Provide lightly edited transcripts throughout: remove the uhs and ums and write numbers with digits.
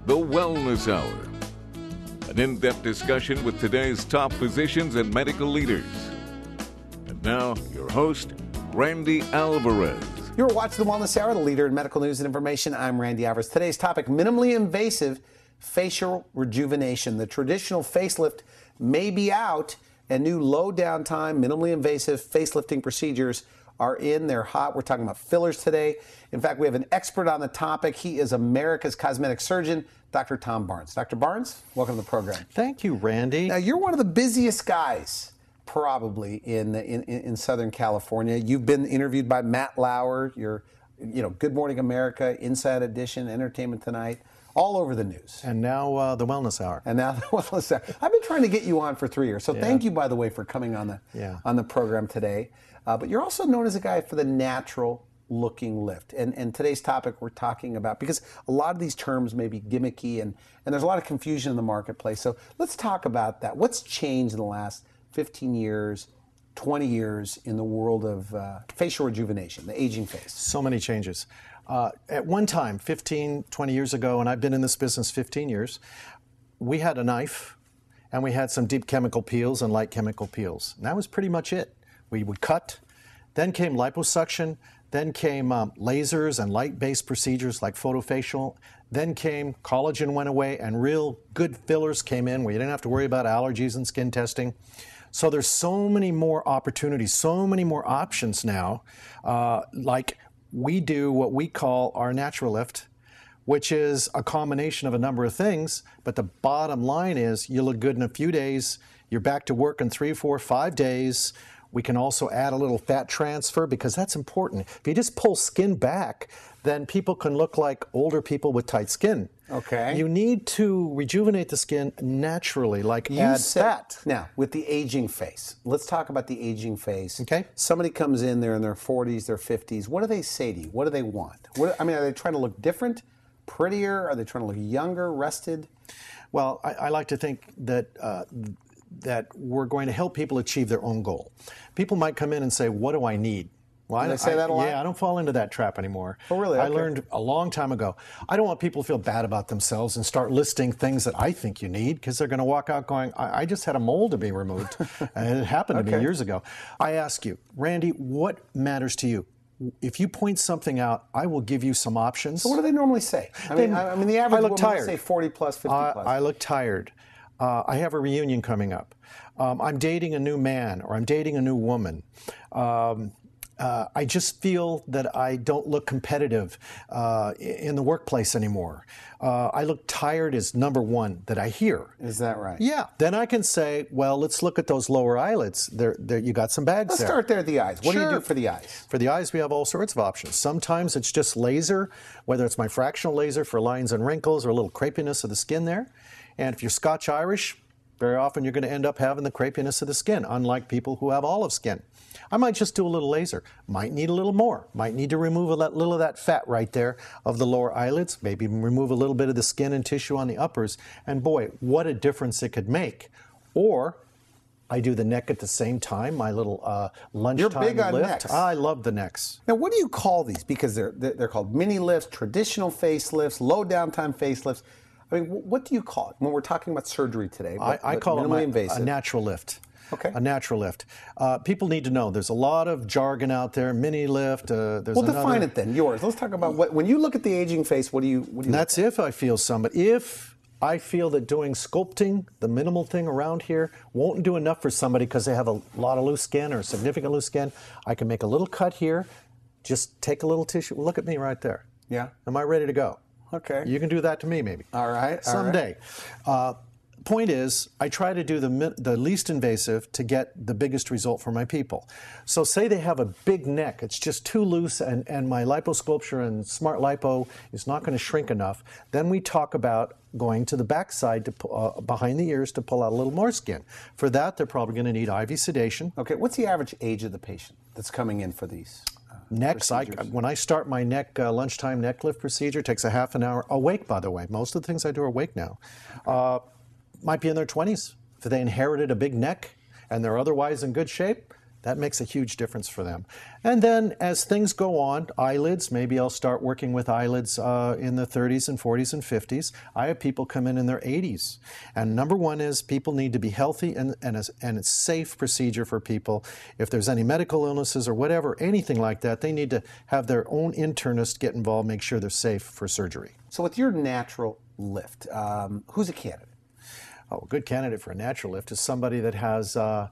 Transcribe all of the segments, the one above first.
The Wellness Hour. An in-depth discussion with today's top physicians and medical leaders. And now, your host, Randy Alvarez. You're watching The Wellness Hour, the leader in medical news and information. I'm Randy Alvarez. Today's topic, minimally invasive facial rejuvenation. The traditional facelift may be out, and new low downtime, minimally invasive facelifting procedures are in. They're hot. We're talking about fillers today. In fact, we have an expert on the topic. He is America's cosmetic surgeon, Dr. Tom Barnes. Dr. Barnes, welcome to the program. Thank you, Randy. Now, you're one of the busiest guys probably in Southern California. You've been interviewed by Matt Lauer, Good Morning America, Inside Edition, Entertainment Tonight, all over the news. And now the Wellness Hour. I've been trying to get you on for 3 years, so thank you, by the way, for coming on the program today. But you're also known as a guy for the natural-looking lift. And today's topic we're talking about, because a lot of these terms may be gimmicky, and there's a lot of confusion in the marketplace. So let's talk about that. What's changed in the last 15 years, 20 years in the world of facial rejuvenation, the aging face? So many changes. At one time, 15, 20 years ago, and I've been in this business 15 years, we had a knife and we had some deep chemical peels and light chemical peels. And that was pretty much it. We would cut. Then came liposuction. Then came lasers and light-based procedures like photofacial. Then came collagen went away and real good fillers came in where you didn't have to worry about allergies and skin testing. So there's so many more opportunities, so many more options now, like we do what we call our natural lift, which is a combination of a number of things, but the bottom line is you look good in a few days, you're back to work in 3, 4, 5 days. We can also add a little fat transfer because that's important. If you just pull skin back, then people can look like older people with tight skin. Okay. You need to rejuvenate the skin naturally, like add fat. Now, with the aging face, let's talk about the aging face. Okay. Somebody comes in, they're in their 40s, their 50s. What do they say to you? What do they want? Are they trying to look different, prettier? Are they trying to look younger, rested? Well, I like to think that that we're going to help people achieve their own goal. People might come in and say, what do I need? Well, they say that a lot? Yeah, I don't fall into that trap anymore. Oh, really? Okay. I learned a long time ago. I don't want people to feel bad about themselves and start listing things that I think you need, because they're going to walk out going, I just had a mole to be removed. And it happened to me years ago. I ask you, Randy, what matters to you? If you point something out, I will give you some options. So what do they normally say? The average woman will say 40 plus, 50 plus. I look tired. I have a reunion coming up. I'm dating a new man, or I'm dating a new woman. I just feel that I don't look competitive in the workplace anymore. I look tired is number one that I hear. Is that right? Yeah. Then I can say, well, let's look at those lower eyelids. There, you got some bags Let's there. start there at the eyes. What do you do for the eyes? For the eyes, we have all sorts of options. Sometimes it's just laser, whether it's my fractional laser for lines and wrinkles or a little crepiness of the skin there. And if you're Scotch-Irish, very often you're going to end up having the crepiness of the skin, unlike people who have olive skin. I might just do a little laser. Might need a little more. Might need to remove a little of that fat right there of the lower eyelids. Maybe remove a little bit of the skin and tissue on the uppers. And boy, what a difference it could make. Or I do the neck at the same time, my little lunchtime You're big on lift. necks. I love the necks. Now, what do you call these? Because they're called mini lifts, traditional facelifts, low downtime facelifts. What do you call it when we're talking about surgery today? I call it a natural lift. Okay. A natural lift. People need to know there's a lot of jargon out there, mini lift. Define it then, yours. Let's talk about when you look at the aging face, what do you That's if I feel somebody. If I feel that doing sculpting, the minimal thing around here, won't do enough for somebody because they have a lot of loose skin or significant loose skin, I can make a little cut here, just take a little tissue. Look at me right there. Yeah. Am I ready to go? Okay. You can do that to me, maybe. All right. Someday. Point is, I try to do the least invasive to get the biggest result for my people. So say they have a big neck, it's just too loose, and my liposculpture and smart lipo is not going to shrink enough. Then we talk about going to the backside to behind the ears to pull out a little more skin. For that, they're probably going to need IV sedation. Okay. What's the average age of the patient that's coming in for these? Necks, when I start my neck lunchtime neck lift procedure, it takes a half an hour. Awake, by the way. Most of the things I do are awake now. Might be in their 20s. If they inherited a big neck and they're otherwise in good shape, That makes a huge difference for them. And then as things go on, eyelids, maybe I'll start working with eyelids in the 30s and 40s and 50s. I have people come in their 80s. And number one is people need to be healthy, and it's a safe procedure for people. If there's any medical illnesses or whatever, anything like that, they need to have their own internist get involved, make sure they're safe for surgery. So with your natural lift, who's a candidate? Oh, a good candidate for a natural lift is somebody that has a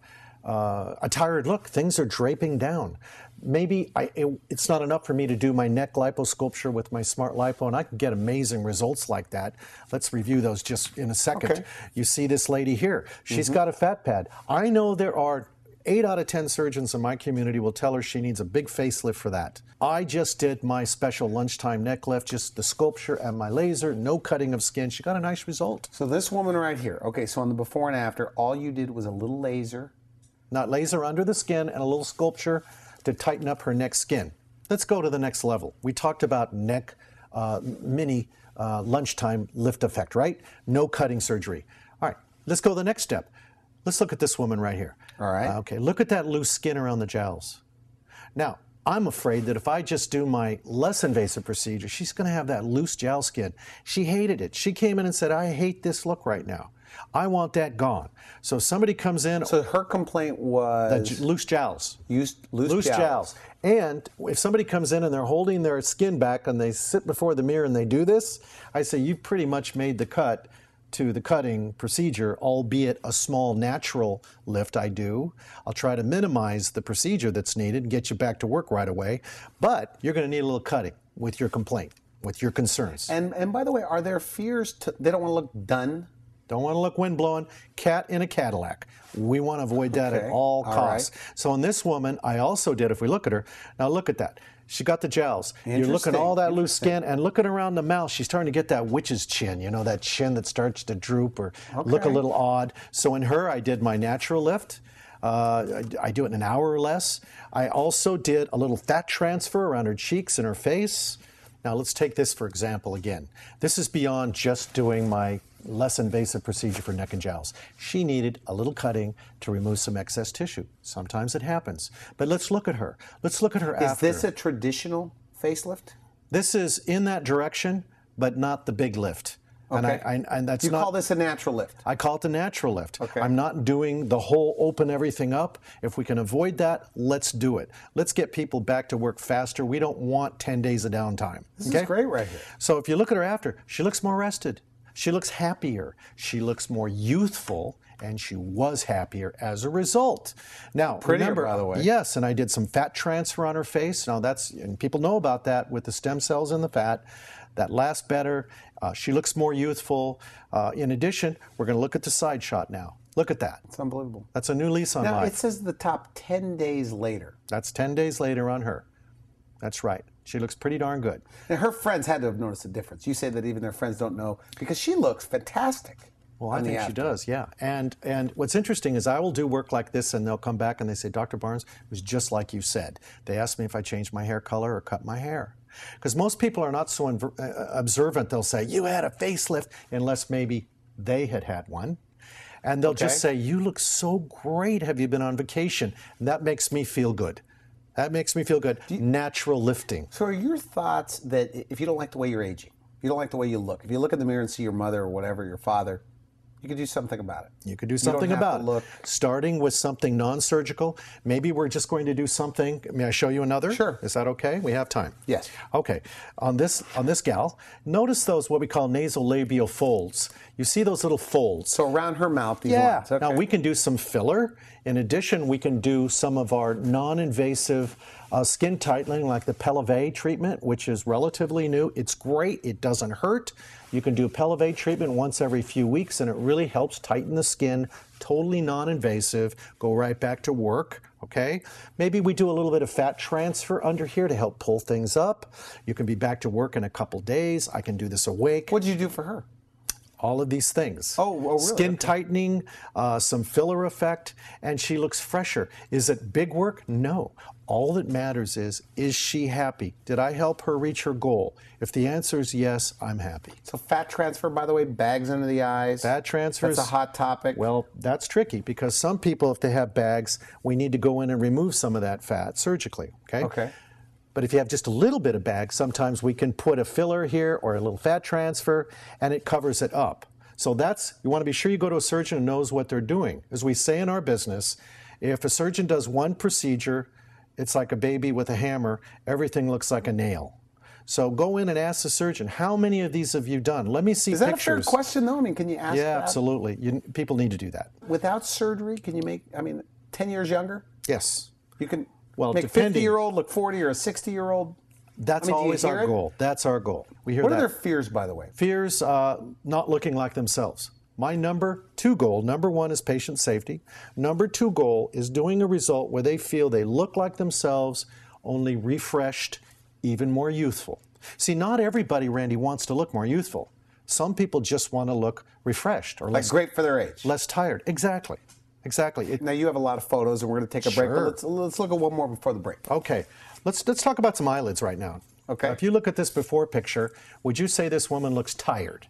tired look. Things are draping down. Maybe it's not enough for me to do my neck liposculpture with my Smart Lipo, and I can get amazing results like that. Let's review those just in a second. Okay. You see this lady here. She's got a fat pad. I know there are 8 out of 10 surgeons in my community will tell her she needs a big facelift for that. I just did my special lunchtime neck lift, just the sculpture and my laser, no cutting of skin. She got a nice result. So this woman right here, okay, so on the before and after, all you did was a little laser. Not laser under the skin and a little sculpture to tighten up her neck skin. Let's go to the next level. We talked about neck mini lunchtime lift effect, right? No cutting surgery. All right, let's go to the next step. Let's look at this woman right here. All right. Okay, look at that loose skin around the jowls. Now, I'm afraid that if I just do my less invasive procedure, she's going to have that loose jowl skin. She hated it. She came in and said, I hate this look right now. I want that gone. So if somebody comes in... So her complaint was... loose jowls. Loose jowls. And if somebody comes in and they're holding their skin back and they sit before the mirror and they do this, I say, you've pretty much made the cut to the cutting procedure, albeit a small natural lift I do. I'll try to minimize the procedure that's needed and get you back to work right away. But you're going to need a little cutting with your complaint, with your concerns. And by the way, are there fears they don't want to look done? Don't want to look windblown, cat in a Cadillac. We want to avoid that at all costs. Right. So in this woman, I also did, if we look at her, now look at that. She got the jowls. You're looking at all that loose skin, and looking around the mouth, she's starting to get that witch's chin, you know, that chin that starts to droop or look a little odd. So in her, I did my natural lift. I do it in an hour or less. I also did a little fat transfer around her cheeks and her face. Now let's take this for example again. This is beyond just doing my less invasive procedure for neck and jowls. She needed a little cutting to remove some excess tissue. Sometimes it happens. But let's look at her. Let's look at her after. Is this a traditional facelift? This is in that direction, but not the big lift. Okay. And that's you call this a natural lift? I call it the natural lift. Okay. I'm not doing the whole open everything up. If we can avoid that, let's do it. Let's get people back to work faster. We don't want 10 days of downtime. This is great right here. So if you look at her after, she looks more rested. She looks happier. She looks more youthful, and she was happier as a result. Now, prettier, remember, by the way. Yes, and I did some fat transfer on her face. Now and people know about that with the stem cells in the fat. That lasts better. She looks more youthful. In addition, we're going to look at the side shot now. Look at that. It's unbelievable. That's a new lease on life. Now, it says the top 10 days later. That's 10 days later on her. That's right. She looks pretty darn good. Now, her friends had to have noticed a difference. You say that even their friends don't know because she looks fantastic. Well, I think she does, yeah. And what's interesting is I will do work like this, and they'll come back and they say, Dr. Barnes, it was just like you said. They ask me if I changed my hair color or cut my hair. Because most people are not so observant. They'll say, you had a facelift, unless maybe they had had one. And they'll just say, you look so great. Have you been on vacation? And that makes me feel good. That makes me feel good. Natural lifting. So are your thoughts that if you don't like the way you're aging, if you don't like the way you look, if you look in the mirror and see your mother or whatever, your father, you could do something about it. You could do something about it. Starting with something non-surgical. Maybe we're just going to do something. May I show you another? Sure. Is that okay? We have time. Yes. Okay. On this gal, notice those what we call nasolabial folds. You see those little folds. So around her mouth, these lines. Okay. Now we can do some filler. In addition, we can do some of our non-invasive skin tightening like the Pellevé treatment, which is relatively new. It's great. It doesn't hurt. You can do Pellevé treatment once every few weeks, and it really helps tighten the skin, totally non-invasive, go right back to work, okay? Maybe we do a little bit of fat transfer under here to help pull things up. You can be back to work in a couple days. I can do this awake. What did you do for her? all of these things. Oh, really? Skin tightening, some filler effect, and she looks fresher. Is it big work? No. All that matters is she happy? Did I help her reach her goal? If the answer is yes, I'm happy. So fat transfer, by the way, bags under the eyes. Fat transfers. That's a hot topic. Well, that's tricky because some people, if they have bags, we need to go in and remove some of that fat surgically, okay? Okay. But if you have just a little bit of bag, sometimes we can put a filler here or a little fat transfer, and it covers it up. So you want to be sure you go to a surgeon who knows what they're doing. As we say in our business, if a surgeon does one procedure, it's like a baby with a hammer. Everything looks like a nail. So go in and ask the surgeon, how many of these have you done? Let me see pictures. Is that a fair question, though? I mean, can you ask that? Yeah, absolutely. People need to do that. Without surgery, can you make, 10 years younger? Yes. You can make a 50-year-old look 40 or a 60-year-old? That's always our goal. That's our goal. We hear What that. are their fears, by the way? Fears, not looking like themselves. My number 2 goal, number 1 is patient safety. Number 2 goal is doing a result where they feel they look like themselves, only refreshed, even more youthful. See, not everybody, Randy, wants to look more youthful. Some people just want to look refreshed or less, great for their age. less tired. Exactly. Now you have a lot of photos, and we're going to take a break. But let's look at one more before the break. Okay, let's talk about some eyelids right now. Okay. If you look at this before picture, would you say this woman looks tired?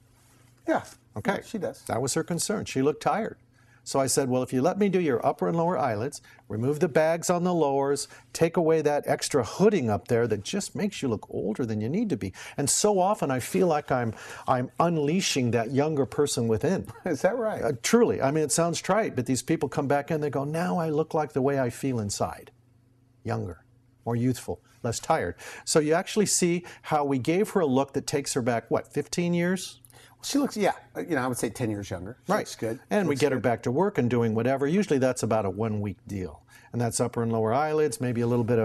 Yeah. Okay. Yeah, she does. That was her concern. She looked tired. So I said, well, if you let me do your upper and lower eyelids, remove the bags on the lowers, take away that extra hooding up there that just makes you look older than you need to be. And so often I feel like I'm unleashing that younger person within. Is that right? Truly. I mean, it sounds trite, but these people come back in, they go, now I look like the way I feel inside. Younger, more youthful, less tired. So you actually see how we gave her a look that takes her back, 15 years? She looks, I would say 10 years younger. She looks good. And we get her back to work and doing whatever. Usually that's about a 1-week deal. And that's upper and lower eyelids, maybe a little bit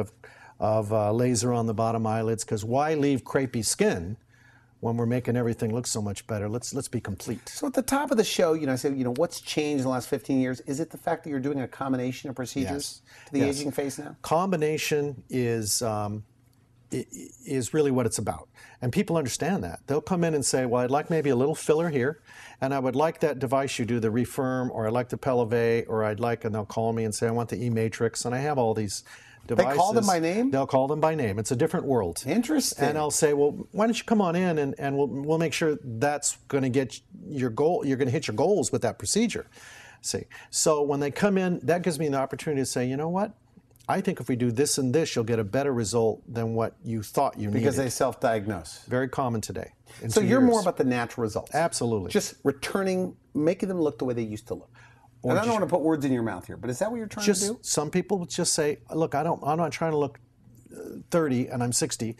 of laser on the bottom eyelids, because why leave crepey skin when we're making everything look so much better? Let's be complete. So at the top of the show, I said, what's changed in the last 15 years? Is it the fact that you're doing a combination of procedures to the aging face now? Combination is really what it's about. And people understand that. They'll come in and say, well, I'd like maybe a little filler here, and I would like that device you do, the Refirm, or I'd like the Peleve, or and they'll call me and say, I want the E-Matrix, and I have all these devices. They call them by name? They'll call them by name. It's a different world. Interesting. And I'll say, well, why don't you come on in, and we'll make sure that's going to get your goal. You're going to hit your goals with that procedure. See, so when they come in, that gives me the opportunity to say, you know what? I think if we do this and this, you'll get a better result than what you thought you needed. Because they self-diagnose. Very common today. So you're more about the natural results. Absolutely. Just making them look the way they used to look. And I don't want to put words in your mouth here, but is that what you're trying to do? Some people just say, look, I'm not trying to look 30 and I'm 60.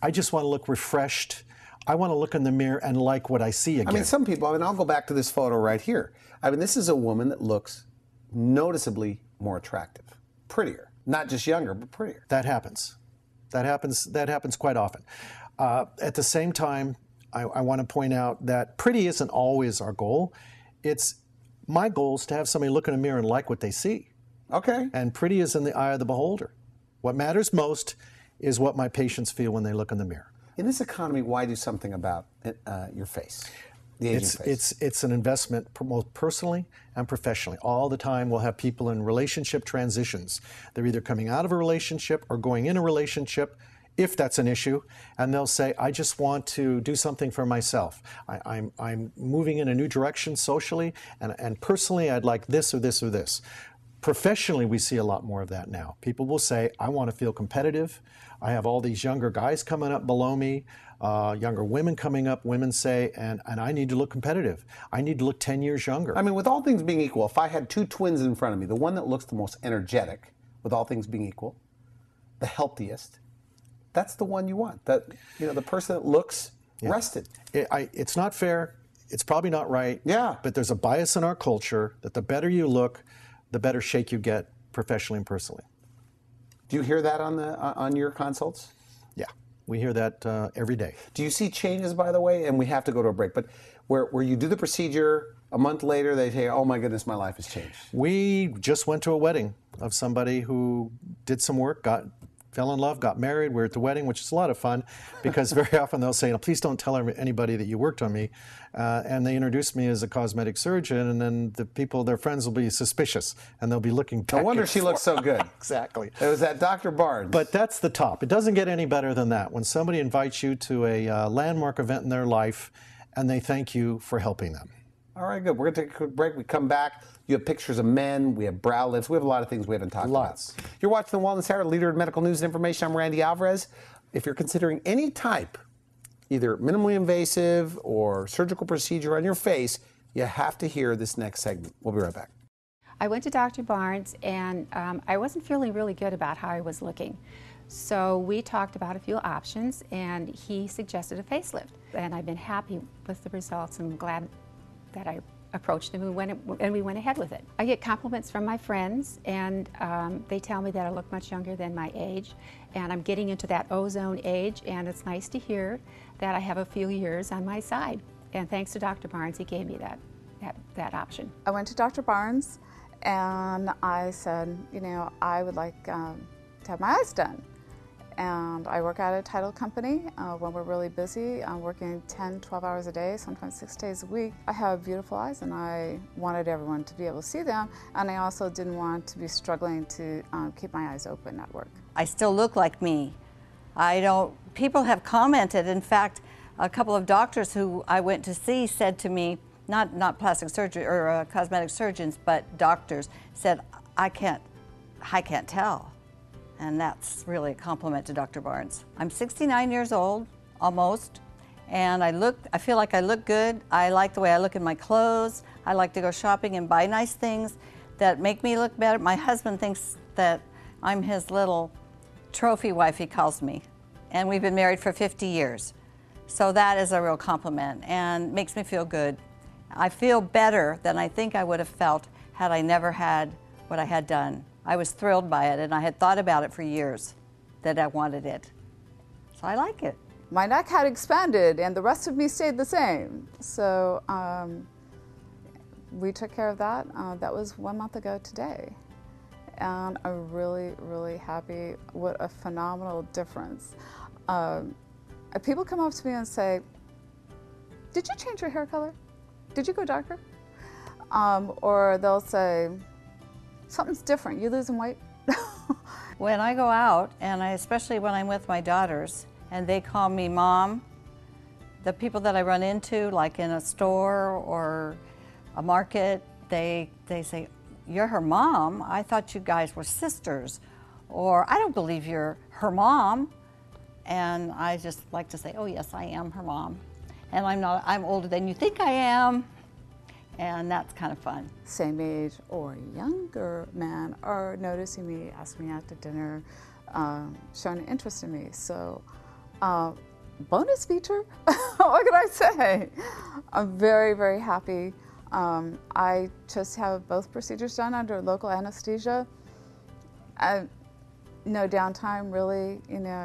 I just want to look refreshed. I want to look in the mirror and like what I see again. Some people, I'll go back to this photo right here. This is a woman that looks noticeably more attractive, prettier. Not just younger, but prettier. That happens. That happens quite often. At the same time, I want to point out that pretty isn't always our goal. My goal is to have somebody look in a mirror and like what they see. Okay. And pretty is in the eye of the beholder. What matters most is what my patients feel when they look in the mirror. In this economy, why do something about your face? The aging face. It's an investment both personally and professionally. All the time we'll have people in relationship transitions. They're either coming out of a relationship or going in a relationship, if that's an issue, and they'll say, I just want to do something for myself. I'm moving in a new direction socially, and personally I'd like this or this or this. Professionally, we see a lot more of that now. People will say, I want to feel competitive. I have all these younger guys coming up below me, younger women coming up. Women say, and I need to look competitive. I need to look 10 years younger. With all things being equal, if I had 2 twins in front of me, the one that looks the most energetic, with all things being equal, the healthiest, that's the one you want. The person that looks rested. It's not fair. It's probably not right. Yeah. But there's a bias in our culture that the better you look, the better shake you get professionally and personally. Do you hear that on your consults? Yeah, we hear that every day. Do you see changes, by the way? And we have to go to a break. But where you do the procedure, a month later they say, oh my goodness, my life has changed. We just went to a wedding of somebody who did some work, got fell in love, got married. We're at the wedding, which is a lot of fun because very often they'll say, please don't tell anybody that you worked on me. And they introduced me as a cosmetic surgeon, and then the people, their friends will be suspicious, and they'll be looking back. No wonder she looks so good. Exactly. It was at Dr. Barnes. But that's the top. It doesn't get any better than that. When somebody invites you to a landmark event in their life, and they thank you for helping them. All right, good. We're going to take a quick break. We come back. You have pictures of men. We have brow lifts. We have a lot of things we haven't talked Lots. about. You're watching The Wellness Hour, leader in medical news and information. I'm Randy Alvarez. If you're considering any type, either minimally invasive or surgical procedure on your face, you have to hear this next segment. We'll be right back. I went to Dr. Barnes, and I wasn't feeling really good about how I was looking. So we talked about a few options, and he suggested a facelift. And I've been happy with the results, and I'm glad that I approached him and we went ahead with it. I get compliments from my friends, and they tell me that I look much younger than my age, and I'm getting into that ozone age, and it's nice to hear that I have a few years on my side. And thanks to Dr. Barnes, he gave me that option. I went to Dr. Barnes, and I said, you know, I would like to have my eyes done. And I work at a title company. When we're really busy, I'm working 10, 12 hours a day, sometimes 6 days a week. I have beautiful eyes, and I wanted everyone to be able to see them. And I also didn't want to be struggling to keep my eyes open at work. I still look like me. People have commented. In fact, a couple of doctors who I went to see said to me, not plastic surgery or cosmetic surgeons, but doctors said, I can't tell. And that's really a compliment to Dr. Barnes. I'm 69 years old, almost, and I feel like I look good. I like the way I look in my clothes. I like to go shopping and buy nice things that make me look better. My husband thinks that I'm his little trophy wife, he calls me, and we've been married for 50 years. So that is a real compliment and makes me feel good. I feel better than I think I would have felt had I never had what I had done. I was thrilled by it, and I had thought about it for years that I wanted it. So I like it. My neck had expanded, and the rest of me stayed the same. So we took care of that. That was 1 month ago today. And I'm really, really happy. What a phenomenal difference. People come up to me and say, did you change your hair color? Did you go darker? Or they'll say, something's different, you losing weight? When I go out, and especially when I'm with my daughters, and they call me Mom, the people that I run into, like in a store or a market, they say, you're her mom? I thought you guys were sisters. Or, I don't believe you're her mom. And I just like to say, oh yes, I am her mom. And I'm older than you think I am. And that's kind of fun. Same age or younger men are noticing me, asking me out to dinner, showing an interest in me. So, bonus feature, what can I say? I'm very, very happy. I just have both procedures done under local anesthesia. No downtime really,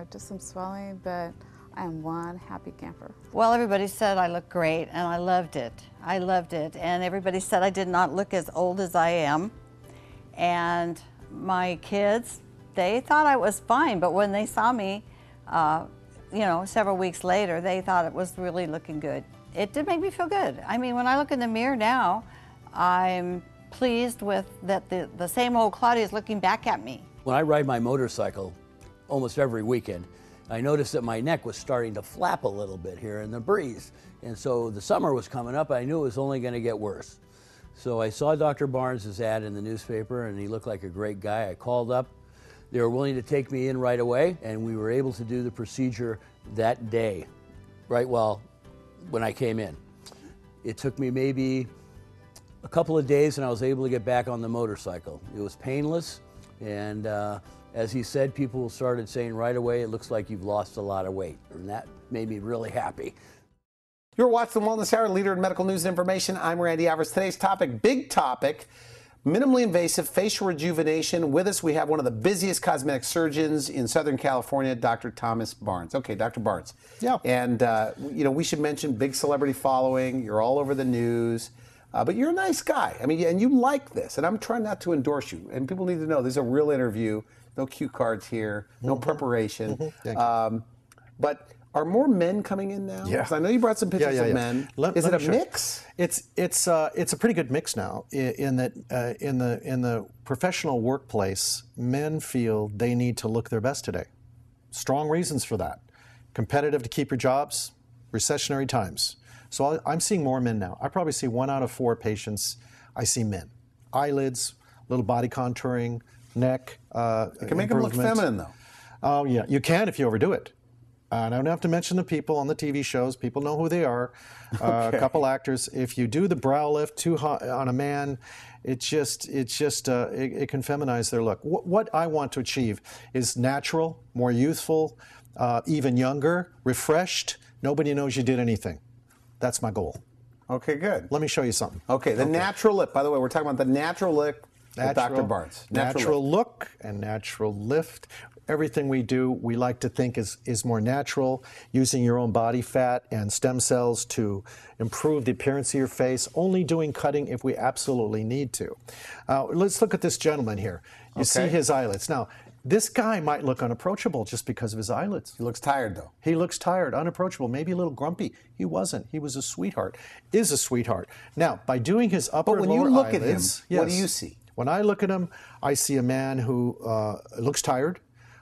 just some swelling, but I am one happy camper. Well, everybody said I looked great, and I loved it. I loved it, and everybody said I did not look as old as I am. And my kids, they thought I was fine, but when they saw me, several weeks later, they thought it was really looking good. It did make me feel good. I mean, when I look in the mirror now, I'm pleased with that the same old Claudia is looking back at me. When I ride my motorcycle almost every weekend, I noticed that my neck was starting to flap a little bit here in the breeze. And so the summer was coming up, I knew it was only going to get worse. So I saw Dr. Barnes' ad in the newspaper, and he looked like a great guy. I called up. They were willing to take me in right away, and we were able to do the procedure that day, when I came in. It took me maybe a couple of days, and I was able to get back on the motorcycle. It was painless, and as he said, people started saying right away, it looks like you've lost a lot of weight, and that made me really happy. You're watching The Wellness Hour, leader in medical news and information. I'm Randy Alvarez. Today's topic, big topic, minimally invasive facial rejuvenation. With us, we have one of the busiest cosmetic surgeons in Southern California, Dr. Thomas Barnes. Okay, Dr. Barnes. Yeah. And, we should mention big celebrity following. You're all over the news. But you're a nice guy. I mean, and you like this. And I'm trying not to endorse you. And people need to know this is a real interview. no cue cards here, no preparation. But are more men coming in now? Yeah. 'Cause I know you brought some pictures of men. Is it a mix? It's a pretty good mix now. In that in the professional workplace, men feel they need to look their best today. Strong reasons for that. Competitive to keep your jobs, recessionary times. So I'm seeing more men now. I probably see 1 out of 4 patients. I see men. Eyelids, little body contouring, neck. You can make them look feminine though. Oh yeah, you can if you overdo it. I don't have to mention the people on the TV shows. People know who they are. A couple actors. If you do the brow lift too high on a man, it can feminize their look. What I want to achieve is natural, more youthful, even younger, refreshed. Nobody knows you did anything. That's my goal. Okay, good. Let me show you something. Okay, the natural lip. By the way, we're talking about the natural lip with Dr. Barnes. Natural look and natural lift. Everything we do, we like to think is more natural, using your own body fat and stem cells to improve the appearance of your face, only doing cutting if we absolutely need to. Let's look at this gentleman here. You see his eyelids. Now, this guy might look unapproachable just because of his eyelids. He looks tired, though. He looks tired, unapproachable, maybe a little grumpy. He wasn't. He was a sweetheart, is a sweetheart. Now, by doing his upper and lower eyelids... But when you look at him, what do you see? When I look at him, I see a man who looks tired,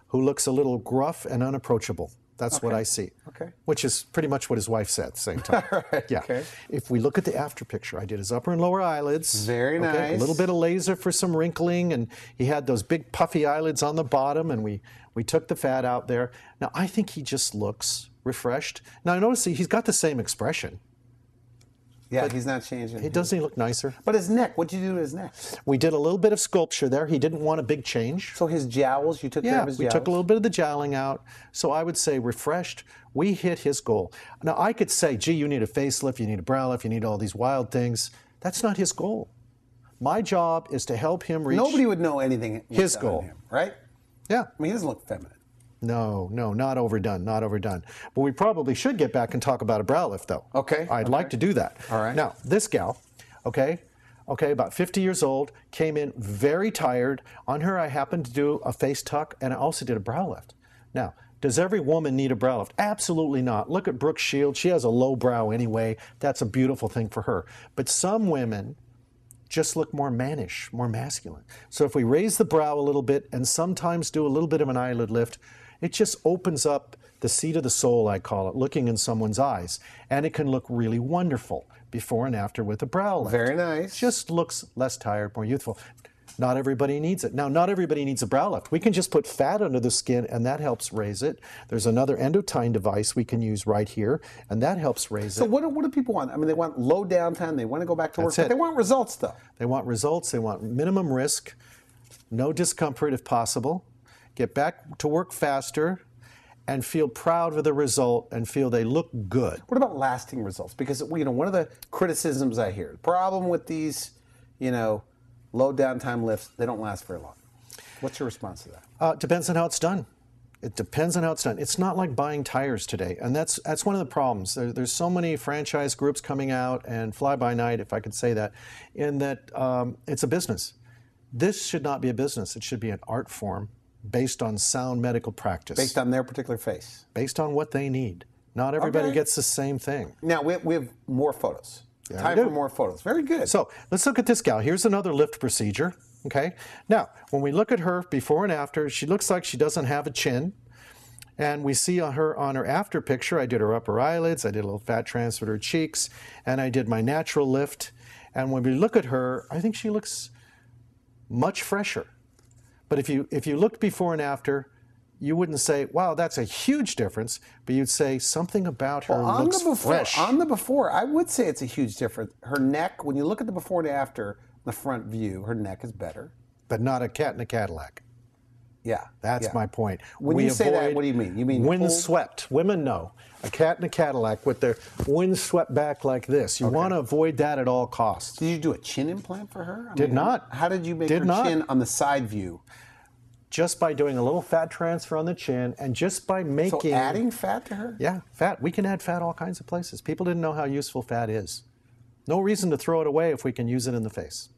who looks a little gruff and unapproachable. That's what I see. Okay. Which is pretty much what his wife said at the same time. Right, yeah. okay. If we look at the after picture, I did his upper and lower eyelids. Very nice. A little bit of laser for some wrinkling, and he had those big puffy eyelids on the bottom, and we took the fat out there. Now, I think he just looks refreshed. Now, notice he's got the same expression. Yeah, he's not changing. Doesn't he look nicer? But his neck, what'd you do to his neck? We did a little bit of sculpture there. He didn't want a big change. So his jowls, you took care of his jowls? Yeah, we took a little bit of the jowling out. So I would say refreshed. We hit his goal. Now, I could say, gee, you need a facelift, you need a brow lift, you need all these wild things. That's not his goal. My job is to help him reach Nobody would know anything his goal. Him, right? Yeah. I mean, he doesn't look feminine. No, not overdone, not overdone. But we probably should get back and talk about a brow lift, though. Okay. I'd like to do that. All right. Now, this gal, about 50 years old, came in very tired. On her, I happened to do a face tuck, and I also did a brow lift. Now, does every woman need a brow lift? Absolutely not. Look at Brooke Shields. She has a low brow anyway. That's a beautiful thing for her. But some women just look more mannish, more masculine. So if we raise the brow a little bit and sometimes do a little bit of an eyelid lift, it just opens up the seat of the soul, I call it, looking in someone's eyes. And it can look really wonderful before and after with a brow lift. Very nice. Just looks less tired, more youthful. Not everybody needs it. Now, not everybody needs a brow lift. We can just put fat under the skin, and that helps raise it. There's another endotine device we can use right here, and that helps raise it. So what do people want? I mean, they want low downtime. They want to go back to work. But they want results, though. They want results. They want minimum risk, no discomfort if possible. Get back to work faster, and feel proud of the result and feel they look good. What about lasting results? Because one of the criticisms I hear, the problem with these, low downtime lifts, they don't last very long. What's your response to that? It depends on how it's done. It depends on how it's done. It's not like buying tires today, and that's one of the problems. There's so many franchise groups coming out and fly-by-night, if I could say that, in that it's a business. This should not be a business. It should be an art form based on sound medical practice. Based on their particular face. Based on what they need. Not everybody gets the same thing. Now, we have more photos. Yeah, Time for more photos. Very good. So let's look at this gal. Here's another lift procedure. Okay. Now, when we look at her before and after, she looks like she doesn't have a chin. And we see on her after picture, I did her upper eyelids, I did a little fat transfer to her cheeks, and I did my natural lift. And when we look at her, I think she looks much fresher. But if you looked before and after, you wouldn't say, wow, that's a huge difference, but you'd say something about her looks fresh. On the before, I would say it's a huge difference. Her neck, when you look at the before and after, the front view, her neck is better. But not a cat in a Cadillac. Yeah. That's my point. When you say that, what do you mean? You mean windswept. Women know. A cat in a Cadillac with their windswept back like this. You want to avoid that at all costs. Did you do a chin implant for her? Did not. How did you make her chin on the side view? Just by doing a little fat transfer on the chin and just by making... So adding fat to her? Yeah, fat. We can add fat all kinds of places. People didn't know how useful fat is. No reason to throw it away if we can use it in the face.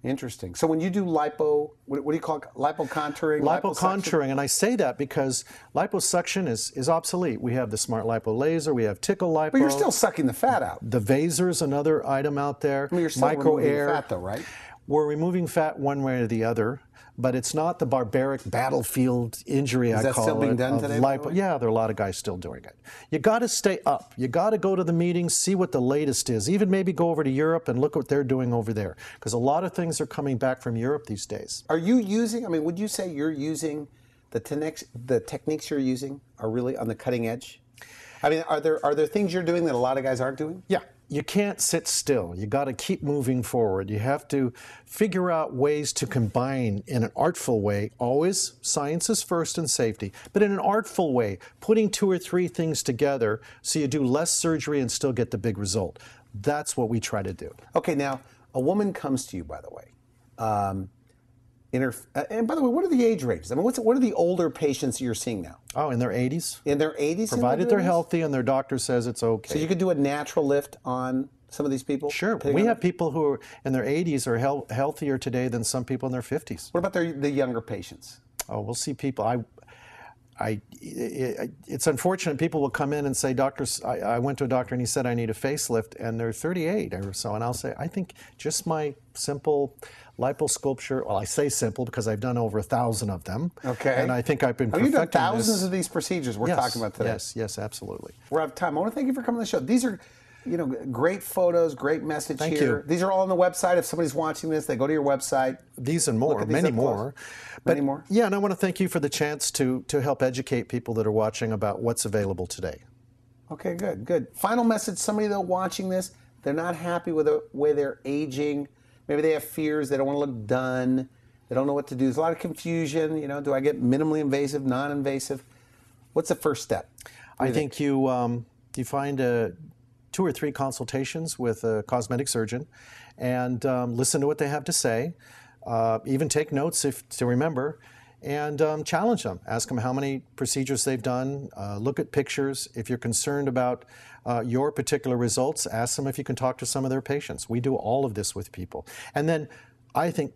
Interesting. So when you do lipo, what do you call it? Lipocontouring? Lipocontouring, and I say that because liposuction is obsolete. We have the smart lipo laser, we have tickle lipo. But you're still sucking the fat out. The Vaser is another item out there. I mean, you're still removing fat though, right? We're removing fat one way or the other, but it's not the barbaric battlefield injury, I call it. Is that still being done today? Yeah, there are a lot of guys still doing it. You got to stay up. You got to go to the meetings, see what the latest is. Even maybe go over to Europe and look what they're doing over there, because a lot of things are coming back from Europe these days. Are you using? I mean, would you say you're using the techniques you're using are really on the cutting edge? I mean, are there things you're doing that a lot of guys aren't doing? Yeah. You can't sit still. You got to keep moving forward. You have to figure out ways to combine in an artful way. Always science is first and safety, but in an artful way, putting 2 or 3 things together so you do less surgery and still get the big result. That's what we try to do. Okay, now a woman comes to you, by the way. And by the way, what are the age ranges? I mean, what are the older patients you're seeing now? Oh, in their 80s. In their 80s? Provided they're healthy and their doctor says it's okay. So you could do a natural lift on some of these people? Sure. We have people who are in their 80s are healthier today than some people in their 50s. What about the younger patients? Oh, we'll see people. It's unfortunate people will come in and say, I went to a doctor and he said I need a facelift, and they're 38 or so, and I'll say, I think just my simple liposculpture, well, I say simple because I've done over 1,000 of them. Okay. And I think I've been perfecting You've done thousands of these procedures we're talking about today. Yes, absolutely. We're out of time. I want to thank you for coming on the show. These are, great photos, great message Thank here. you. These are all on the website. If somebody's watching this, they go to your website. These and more, many more. Many more? Yeah, and I want to thank you for the chance to help educate people that are watching about what's available today. Okay, good. Final message, somebody though watching this, they're not happy with the way they're aging. Maybe they have fears, they don't want to look done, they don't know what to do. There's a lot of confusion, do I get minimally invasive, non-invasive? What's the first step? I think you find 2 or 3 consultations with a cosmetic surgeon and listen to what they have to say, even take notes to remember, and challenge them. Ask them how many procedures they've done, look at pictures. If you're concerned about your particular results, ask them if you can talk to some of their patients. We do all of this with people. And then I think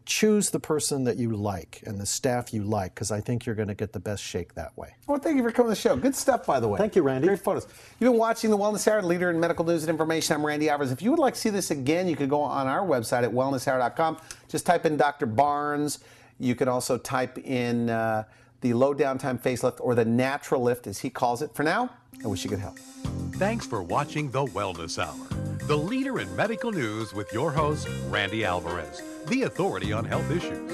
choose the person that you like and the staff you like, because I think you're going to get the best shake that way. Well, thank you for coming to the show. Good stuff, by the way. Thank you, Randy. Great photos. You've been watching The Wellness Hour, leader in medical news and information. I'm Randy Alvarez. If you would like to see this again, you could go on our website at wellnesshour.com. Just type in Dr. Barnes. You can also type in the low downtime facelift, or the natural lift, as he calls it. For now, I wish you good health. Thanks for watching The Wellness Hour, the leader in medical news with your host, Randy Alvarez, the authority on health issues.